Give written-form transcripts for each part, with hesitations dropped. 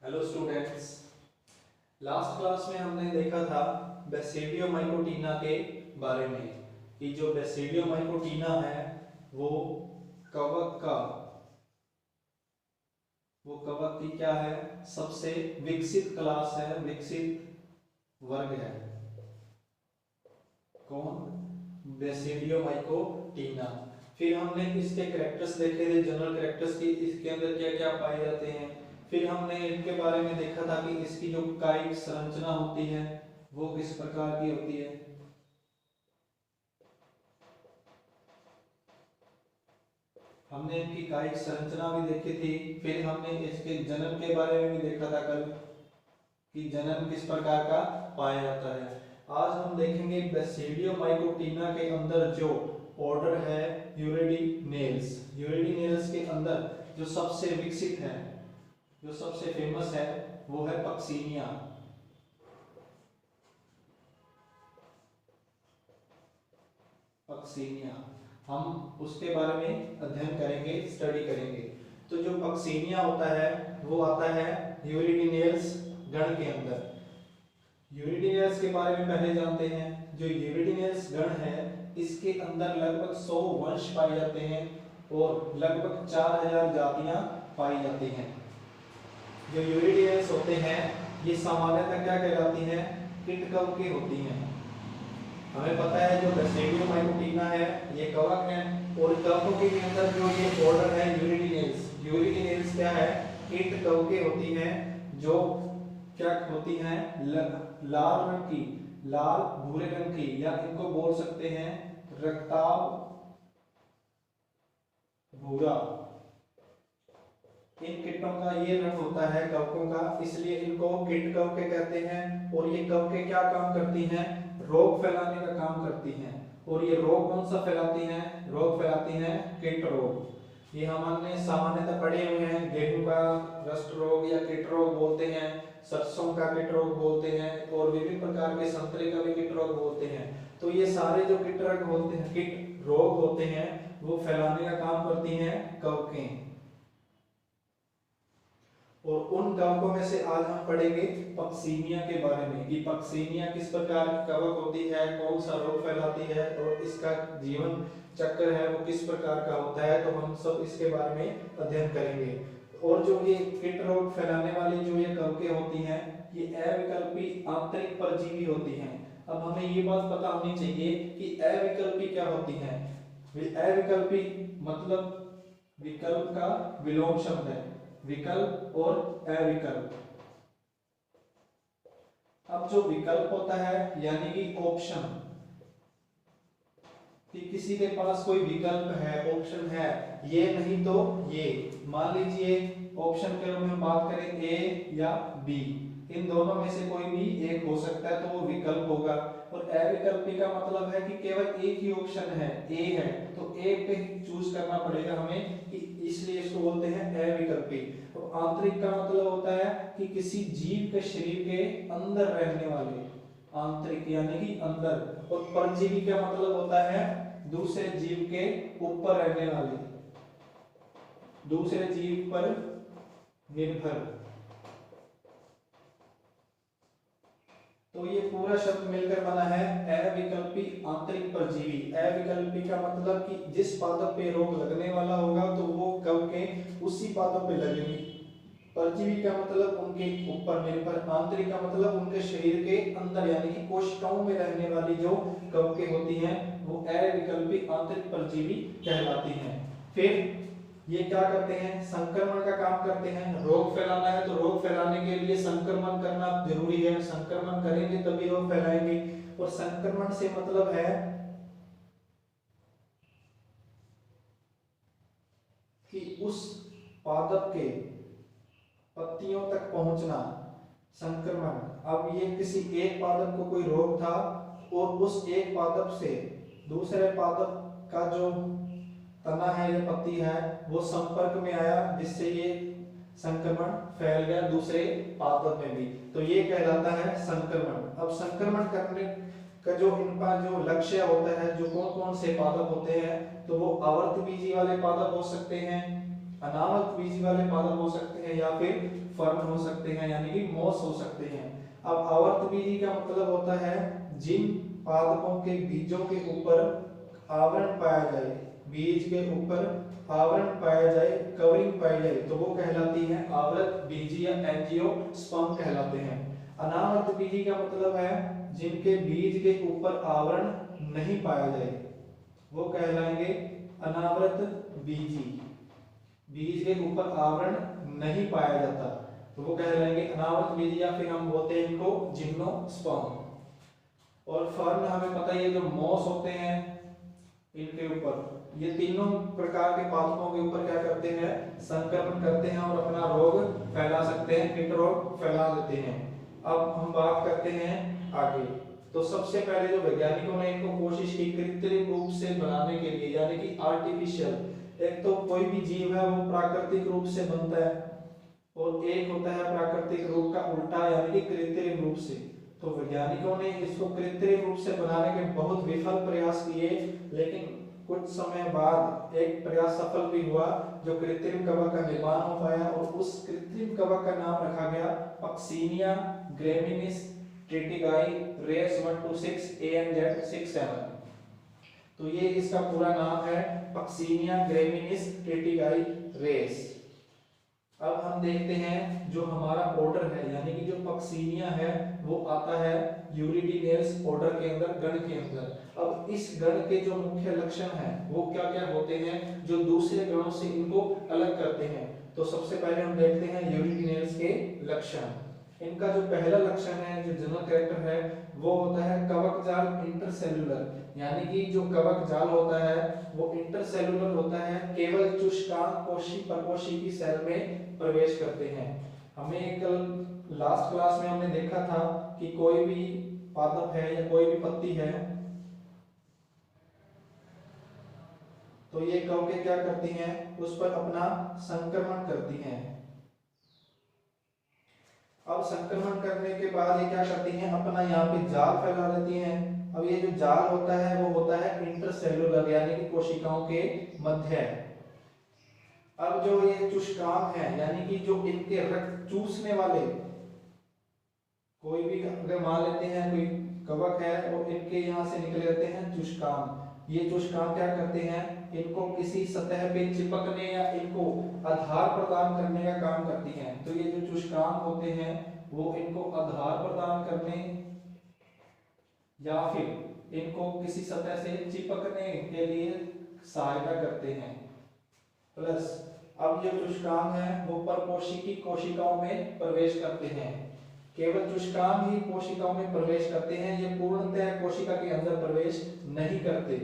Hello students. Last class में हमने देखा था बेसिडियोमाइकोटिना के बारे में कि जो बेसिडियोमाइकोटिना है वो कवक का कवक की क्या है, सबसे विकसित क्लास है, विकसित वर्ग है। कौन? बेसिडियोमाइकोटिना। फिर हमने इसके कैरेक्टर्स देखे थे, जनरल कैरेक्टर्स की, इसके अंदर क्या क्या पाए जाते हैं। फिर हमने इनके बारे में देखा था कि इसकी जो कायिक संरचना होती है वो किस प्रकार की होती है। हमने इनकी कायिक संरचना भी देखी थी। फिर हमने इसके जन्म के बारे में भी देखा था कल कि जन्म किस प्रकार का पाया जाता है। आज हम देखेंगे बेसिडियोमाइकोटिना के अंदर जो ऑर्डर है यूरिडिनेल्स। यूरिडिनेल्स के अंदर जो सबसे विकसित है, जो सबसे फेमस है, वो है पक्सीनिया। पक्सीनिया हम उसके बारे में अध्ययन करेंगे, स्टडी करेंगे। तो जो पक्सीनिया होता है वो आता है यूरिडिनेल्स गण के अंदर। यूरिडिनेल्स के बारे में पहले जानते हैं। जो यूरिडिनेल्स गण है इसके अंदर लगभग 100 वंश पाए जाते हैं और लगभग 4000 जातियां पाई जाती हैं। जो यूरिडिनेल्स होते हैं ये सामान्यतः क्या कहलाती हैं? कीटकवके होती हैं। हमें पता है जो बेसिडियोमाइकोटिना है ये कवक है और कवकों के अंदर जो ये ऑर्डर है यूरिडिनेल्स। यूरिडिनेल्स क्या है? कीटकवके होती हैं जो क्या होती हैं? लाल रंग की, लाल भूरे रंग की, या इनको बोल सकते हैं रक्ताभ भूरा। इन कीटों का ये रंग होता है कवकों का, इसलिए इनको कीट कवके कहते हैं। और ये कवके क्या काम करती हैं? रोग फैलाने का काम करती हैं। और ये रोग कौन सा फैलाती हैं? रोग फैलाती हैं कीट रोग। ये हमने सामान्यतः पढ़े हुए हैं। गेहूं का रस्ट रोग या कीट रोग बोलते हैं, सरसों का कीट रोग बोलते हैं, और विभिन्न प्रकार के संतरे का भी कीट रोग बोलते हैं। तो ये सारे जो कीट रोग होते हैं, कीट रोग होते हैं, वो फैलाने का काम करती हैं कवकें। और उन कवकों में से आज हम पढ़ेंगे पक्सीनिया के बारे में कि पक्सीनिया किस प्रकार की कवक होती है, कौन सा रोग फैलाती है और इसका जीवन चक्र है वो किस प्रकार का होता है। तो हम सब इसके बारे में अध्ययन करेंगे। और जो ये कीट रोग फैलाने वाली जो ये कवकें होती हैं ये अविकल्पी आंतरिक परजीवी होती हैं। अब हमें ये बात पता होनी चाहिए कि अविकल्पी क्या होती हैं। अविकल्पी मतलब विकल्प का विलोम शब्द है, विकल्प और अविकल्प। अब जो विकल्प होता है यानी कि ऑप्शन, कि किसी के पास कोई विकल्प है, ऑप्शन है, ये नहीं तो ये। मान लीजिए ऑप्शन के रूप में बात करें ए या बी, इन दोनों में से कोई भी एक हो सकता है तो वो विकल्प होगा। और अविकल्पी का मतलब है कि केवल एक ही ऑप्शन है, ए है, तो ए पे ही चूज करना पड़ेगा हमें, कि इसलिए इसको बोलते हैं अविकल्पी। तो आंतरिक का मतलब होता है कि किसी जीव के शरीर के अंदर रहने वाले, आंतरिक यानी कि अंदर। और परजीवी का मतलब होता है दूसरे जीव के ऊपर रहने वाले, दूसरे जीव पर निर्भर। तो ये पूरा शब्द मिलकर बना है अविकल्पी आंतरिक परजीवी। अविकल्पी का मतलब कि जिस पादप पे रोग लगने वाला होगा तो वो कवकें उसी पादप पे लगेंगी। परजीवी का मतलब उनके ऊपर निर्भर, आंतरिक का मतलब उनके शरीर के अंदर यानी कि कोशिकाओं में रहने वाली जो कवकें होती हैं वो अविकल्पी आंतरिक परजीवी कहलाती हैं। फिर ये क्या करते हैं? संक्रमण का काम करते हैं। रोग फैलाना है तो रोग फैलाने के लिए संक्रमण करना जरूरी है, संक्रमण करेंगे तभी रोग फैलाएंगे। और संक्रमण से मतलब है कि उस पादप के पत्तियों तक पहुंचना, संक्रमण। अब ये किसी एक पादप को कोई रोग था और उस एक पादप से दूसरे पादप का जो तना है या पत्ती है वो संपर्क में आया, जिससे ये संक्रमण फैल गया दूसरे पादप में भी, तो ये कहलाता है संक्रमण। अब संक्रमण करने का जो इनका जो लक्ष्य होता है, जो कौन कौन से पादप होते हैं, तो वो आवर्त बीजी वाले पादप हो सकते हैं, अनावर्त बीजी वाले पादप हो सकते हैं या फिर फर्न हो सकते हैं, यानी कि मॉस हो सकते हैं। अब आवर्त बीजी का मतलब होता है जिन पादपों के बीजों के ऊपर आवरण पाया जाए, बीज के ऊपर आवरण पाया जाए, कवरिंग पाई जाए, तो वो कहलाती है आवृत बीजी या एंजियोस्पर्म कहलाते हैं। अनावर्त बीजी का मतलब है जिनके बीज के ऊपर आवरण नहीं पाया जाए, वो कहलाएंगे अनावृत बीजी। बीज के ऊपर आवरण नहीं पाया जाता तो वो कहलाएंगे अनावृत बीजी, या फिर हम बोलते हैं इनको जिम्नोस्पर्म। और फर्न हमें पता ही है, जो मॉस होते हैं इनके ऊपर, ये तीनों प्रकार के पादपों के ऊपर क्या करते हैं, संक्रमण करते हैं और अपना रोग फैला सकते हैं, कीट रोग फैला देते हैं। अब हम बात करते हैं आगे। तो सबसे पहले जो वैज्ञानिकों ने इनको कोशिश की कृत्रिम रूप से बनाने के लिए, यानी कि आर्टिफिशियल। एक तो कोई भी जीव है वो प्राकृतिक रूप से बनता है, और एक होता है प्राकृतिक रूप का उल्टा, यानी कि कृत्रिम रूप से। तो वैज्ञानिकों ने इसको कृत्रिम रूप से बनाने के बहुत विफल प्रयास किए, लेकिन कुछ समय बाद एक प्रयास सफल भी हुआ, जो कृत्रिम कवक का निर्माण हो पाया, और उस कृत्रिम कवक का नाम रखा गया पक्सीनिया ग्रेमिनिस ट्रिटिगाई रेस 126 ANZ67। तो ये इसका पूरा नाम है पक्सीनिया ग्रेमिनिस ट्रिटिगाई रेस। अब हम देखते हैं जो हमारा ऑर्डर है, यानी कि जो पक्सीनिया है वो आता है यूरिडिनेल्स ऑर्डर के अंदर, गण के अंदर। अब इस गण के जो मुख्य लक्षण हैं वो क्या क्या होते हैं जो दूसरे गणों से इनको अलग करते हैं। तो सबसे पहले हम देखते हैं यूरिडिनेल्स के लक्षण। इनका जो पहला लक्षण है, जो जनरल कैरेक्टर है, वो होता है कवक जाल इंटरसेल्युलर, यानी कि जो कवक जाल होता है वो इंटरसेल्युलर होता है, केवल चुष्कांक कोशी परकोशी की सेल में प्रवेश करते हैं। हमें कल लास्ट क्लास में हमने देखा था कि कोई भी पादप है या कोई भी पत्ती है तो ये कवकें क्या करती हैं, उस पर अपना संक्रमण करती हैं। अब संक्रमण करने के बाद ये क्या करती हैं, अपना यहाँ पे जाल फैला देती हैं। अब ये जो जाल होता है वो होता है इंटरसेल्युलर, यानी कि कोशिकाओं के मध्य। अब जो ये चुष्कांक है, यानी कि जो इनके रक्त चूसने वाले, कोई भी अगर मान लेते हैं कोई कवक है और इनके यहाँ से निकले रहते हैं चुष्कांक, ये चुष्कांक क्या करते हैं, इनको किसी सतह पे चिपकने या इनको आधार प्रदान करने का काम करती हैं। तो ये जो चुष्कांक होते हैं वो इनको आधार प्रदान करने या फिर इनको किसी सतह से चिपकने के लिए सहायता करते हैं। प्लस अब ये चुष्कांक है वो परपोषी कोशिकाओं में प्रवेश करते हैं। केवल चुष्कांक ही कोशिकाओं में प्रवेश करते हैं, ये पूर्णतः कोशिका के अंदर प्रवेश नहीं करते।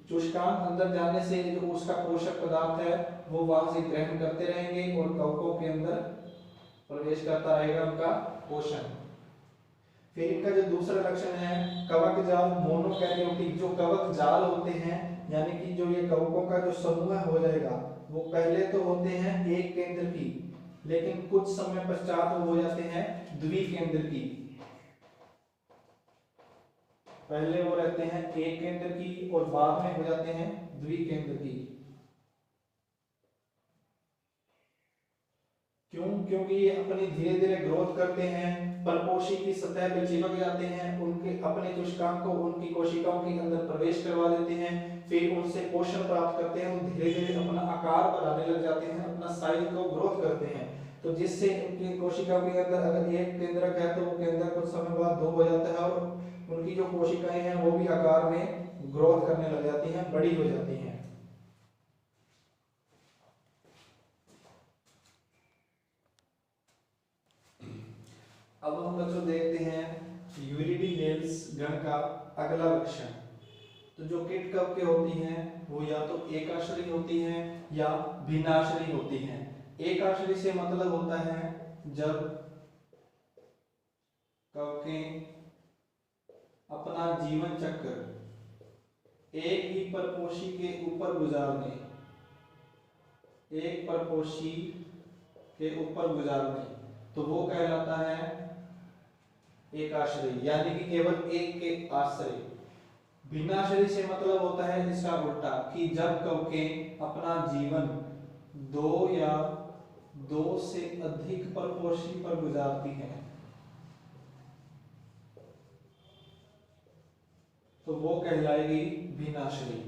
चुष्कांक अंदर जाने से जो उसका पोषक पदार्थ है वो वहां से ग्रहण करते रहेंगे और कवकों के अंदर प्रवेश करता रहेगा उनका पोषण। फिर इनका जो दूसरा लक्षण है कवक जाल मोनोकैरियोटिक, जो कवक जाल होते हैं, यानी कि जो ये कवकों का जो समूह हो जाएगा वो पहले तो होते हैं एक केंद्र की, लेकिन कुछ समय पश्चात वो हो जाते हैं द्विकेंद्र की। पहले वो रहते हैं एक केंद्र की और बाद में हो जाते हैं द्विकेंद्र की। क्यों? क्योंकि ये अपनी धीरे धीरे ग्रोथ करते हैं, परपोषी की सतह पे चिपक जाते हैं, उनके अपने चुष्कांक को उनकी कोशिकाओं के अंदर प्रवेश करवा देते हैं, फिर उनसे पोषण प्राप्त करते हैं, धीरे धीरे अपना आकार बढ़ाने लग जाते हैं, अपना साइज को ग्रोथ करते हैं। तो जिससे उनकी कोशिका के अंदर अगर एक केंद्रक है तो वो केंद्रक कुछ समय बाद दो हो जाता है और उनकी जो कोशिकाएं हैं वो भी आकार में ग्रोथ करने लग जाती हैं, बड़ी हो जाती हैं। अब हम बच्चों देखते हैं यूरिडिनेल्स गण का अगला लक्षण। तो जो कीट कवकें होती हैं वो या तो एकाश्रयी होती हैं या भिन्नाश्रयी होती हैं। एकाश्रयी से मतलब होता है जब कवकें अपना जीवन चक्र एक ही परपोषी के ऊपर गुजारने, एक परपोषी के ऊपर गुजारने, तो वो कहलाता है एकाश्रयी, यानी कि केवल एक के आश्रय। भिन्नाश्रयी से मतलब होता है इसका उल्टा, कि जब कवकें अपना जीवन दो या दो से अधिक परपोषी पर गुजारती हैं तो वो कहलाएगी भिन्नाश्रयी।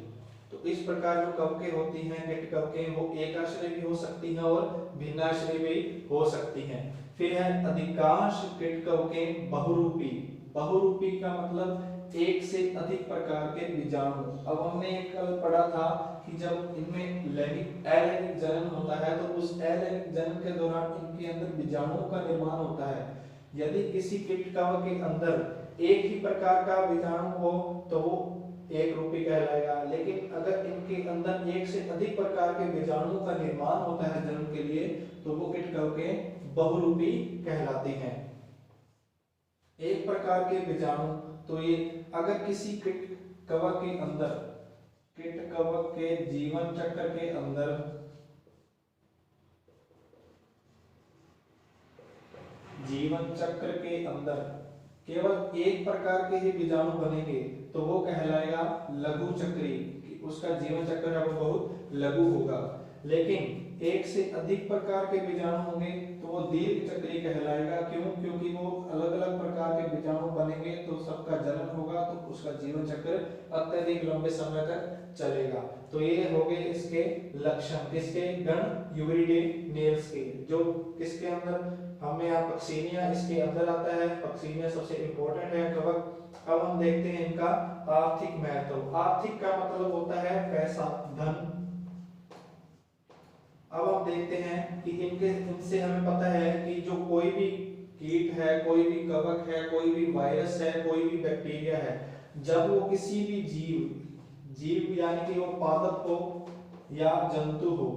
तो इस प्रकार जो कवकें होती हैं, कीट कवकें, वो एकाश्रयी भी हो सकती हैं और भिन्नाश्रयी भी हो सकती हैं। फिर है अधिकांश कीट कवकें बहुरूपी। बहुरूपी का मतलब एक से अधिक प्रकार के बीजाणु। अब हमने कल पढ़ा था कि जब इनमें अलैंगिक जनन होता है तो उस अलैंगिक जनन के दौरान इनके अंदर बीजाणुओं का निर्माण होता है। यदि किसी कीट कवक के अंदर एक ही प्रकार का बीजाणु हो तो वो एक रूपी कहलाएगा, लेकिन अगर इनके अंदर एक से अधिक प्रकार के बीजाणुओं का निर्माण होता है जन्म के लिए तो वो कीट कवकें बहुरूपी कहलाती हैं। एक प्रकार के बीजाणु, तो ये अगर किसी कीट कवक के अंदर, कीट कवक के जीवन चक्र के अंदर केवल एक प्रकार के ही बीजाणु बनेंगे तो वो कहलाएगा लघु चक्री, उसका जीवन चक्र है वो बहुत लघु होगा। लेकिन एक से अधिक प्रकार के बीजाणु होंगे तो वो दीर्घ चक्री कहलाएगा। क्यों? क्योंकि वो अलग अलग प्रकार के बीजाणु बनेंगे तो सबका जनन होगा तो उसका जीवन चक्र अत्यधिक लंबे समय तक चलेगा। तो ये हो गए इसके लक्षण, किसके? गण यूरिडिनेल्स के। जो किसके अंदर हमें यहाँ पक्सीनिया इसके अंदर आता है, पक्सीनिया सबसे इंपॉर्टेंट है कवक। अब हम देखते हैं इनका आर्थिक महत्व। आर्थिक का मतलब होता है पैसा, धन। अब हम देखते हैं कि इनसे हमें पता है कि जो कोई भी कीट है, कोई भी कवक है, कोई भी वायरस है, कोई भी बैक्टीरिया है, जब वो किसी भी जीव यानी कि वो पादप हो या जंतु हो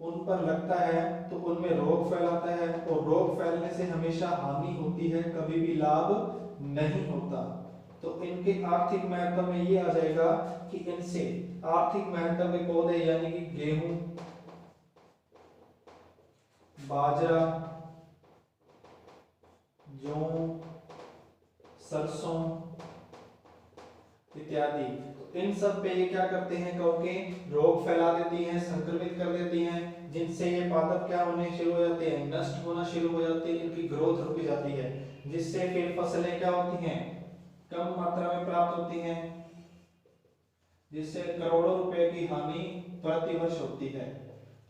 उन पर लगता है तो उनमें रोग फैलाता है और रोग फैलने से हमेशा हानि होती है, कभी भी लाभ नहीं होता। तो इनके आर्थिक महत्व में ये आ जाएगा कि इनसे आर्थिक महत्व के पौधे यानी कि गेहूं, बाजरा, जौ, सरसों इत्यादि, इन सब पे ये क्या करते हैं? कवकें रोग फैला देती हैं, संक्रमित कर देती हैं, जिनसे ये पादप क्या होने शुरू हो जाते हैं? नष्ट होना शुरू हो जाती है, इनकी ग्रोथ रुक जाती है, जिससे फिर फसलें क्या होती हैं? कम मात्रा में प्राप्त होती हैं, जिससे करोड़ों रुपए की हानि प्रतिवर्ष होती है।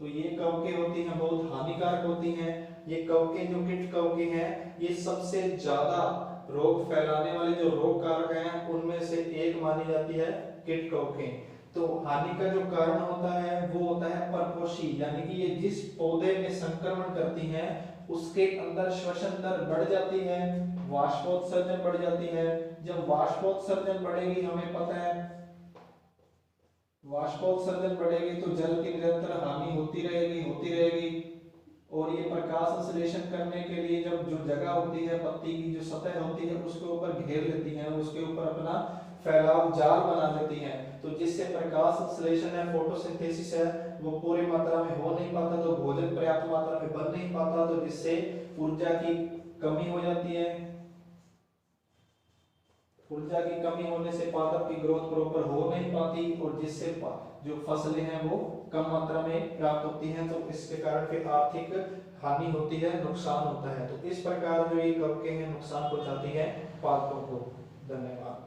तो ये कवकें होती हैं बहुत हानिकारक होती हैं। ये कवकें जो कीट कवकें हैं ये सबसे ज्यादा रोग फैलाने वाले जो रोग कारक हैं उनमें से एक मानी जाती है कीट कवकें। तो हानि का जो कारण होता है वो होता है परपोषी, यानी कि ये जिस पौधे में संक्रमण करती हैं उसके अंदर श्वसन दर बढ़ जाती है, वाष्पोत्सर्जन बढ़ जाती है। जब वाष्पोत्सर्जन बढ़ेगी, हमें पता है वाष्पोत्सर्जन बढ़ेगी तो जल की निरंतर हानि होती रहेगी और ये प्रकाश संश्लेषण करने के लिए जब जो जगह होती है, पत्ती की जो सतह होती है उसके ऊपर घेर लेती हैं, उसके ऊपर अपना फैलाव जाल बना लेती हैं, तो जिससे प्रकाश संश्लेषण है, फोटोसिंथेसिस है, वो पूरी मात्रा में हो नहीं पाता, तो भोजन पर्याप्त मात्रा में बन नहीं पाता, तो जिससे ऊर्जा की कमी हो जाती है। ऊर्जा की कमी होने से पादप की ग्रोथ प्रॉपर हो नहीं पाती और जिससे जो फसलें हैं वो कम मात्रा में प्राप्त होती हैं, तो इसके कारण फिर आर्थिक हानि होती है, नुकसान होता है। तो इस प्रकार जो ये कवकें हैं नुकसान पहुंचाती है पादपों को। धन्यवाद।